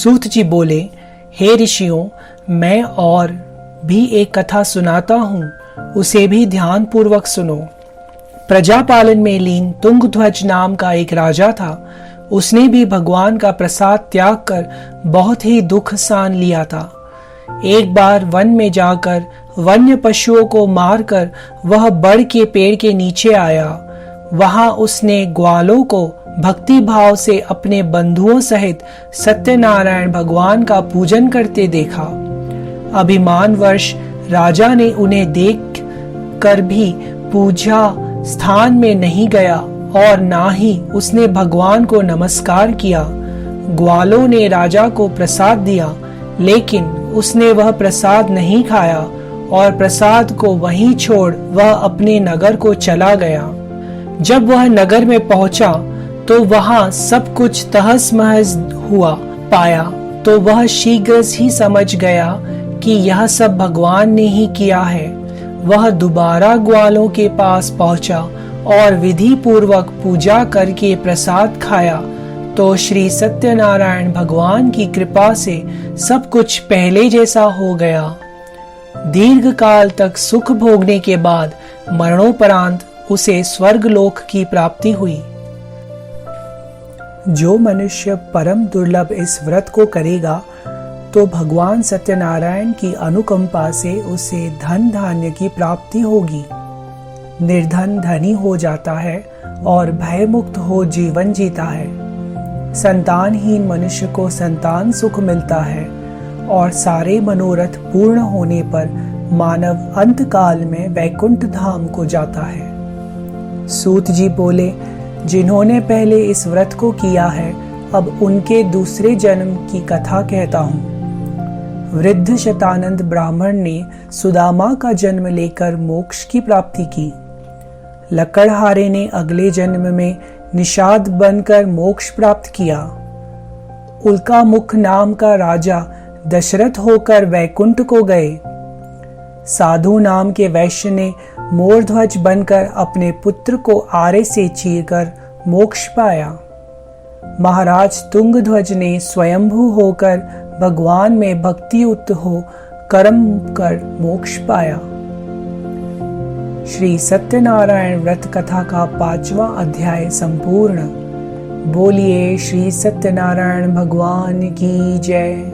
सूत जी बोले, हे ऋषियों, मैं और भी एक कथा सुनाता हूँ, उसे भी ध्यान पूर्वक सुनो। प्रजापालन में लीन तुंगध्वज नाम का एक राजा था। उसने भी भगवान का प्रसाद त्याग कर बहुत ही दुख सान लिया था। एक बार वन में जाकर वन्य पशुओं को मारकर वह बड़ के पेड़ के नीचे आया। वहां उसने ग्वालों को भक्ति भाव से अपने बंधुओं सहित सत्यनारायण भगवान का पूजन करते देखा। अभिमानवश राजा ने उन्हें देख कर भी पूजा स्थान में नहीं गया और ना ही उसने भगवान को नमस्कार किया। ग्वालों ने राजा को प्रसाद दिया, लेकिन उसने वह प्रसाद नहीं खाया और प्रसाद को वहीं छोड़ वह अपने नगर को चला गया। जब वह नगर में पहुंचा तो वहां सब कुछ तहस महस हुआ पाया तो वह शीघ्र ही समझ गया कि यह सब भगवान ने ही किया है। वह दोबारा ग्वालों के पास पहुंचा और विधि पूर्वक पूजा करके प्रसाद खाया तो श्री सत्यनारायण भगवान की कृपा से सब कुछ पहले जैसा हो गया। दीर्घ काल तक सुख भोगने के बाद मरणोपरांत उसे स्वर्गलोक की प्राप्ति हुई। जो मनुष्य परम दुर्लभ इस व्रत को करेगा तो भगवान सत्यनारायण की अनुकंपा से उसे धन धान्य की प्राप्ति होगी। निर्धन धनी हो जाता है और भयमुक्त हो जीवन जीता है। संतानहीन मनुष्य को संतान सुख मिलता है और सारे मनोरथ पूर्ण होने पर मानव अंत काल में वैकुंठ धाम को जाता है। सूत जी बोले, जिन्होंने पहले इस व्रत को किया है, अब उनके दूसरे जन्म की कथा कहता हूँ। वृद्ध शतानंद ब्राह्मण ने सुदामा का जन्म लेकर मोक्ष की प्राप्ति की। लकड़हारे ने अगले जन्म में निषाद बनकर मोक्ष प्राप्त किया। उल्कामुख नाम का राजा दशरथ होकर वैकुंठ को गए। साधु नाम के वैश्य ने मोरध्वज बनकर अपने पुत्र को आरे से चीरकर मोक्ष पाया। महाराज तुंगध्वज ने स्वयंभू होकर भगवान में भक्तियुक्त हो कर्म कर मोक्ष पाया। श्री सत्यनारायण व्रत कथा का 5वां अध्याय संपूर्ण। बोलिए श्री सत्यनारायण भगवान की जय।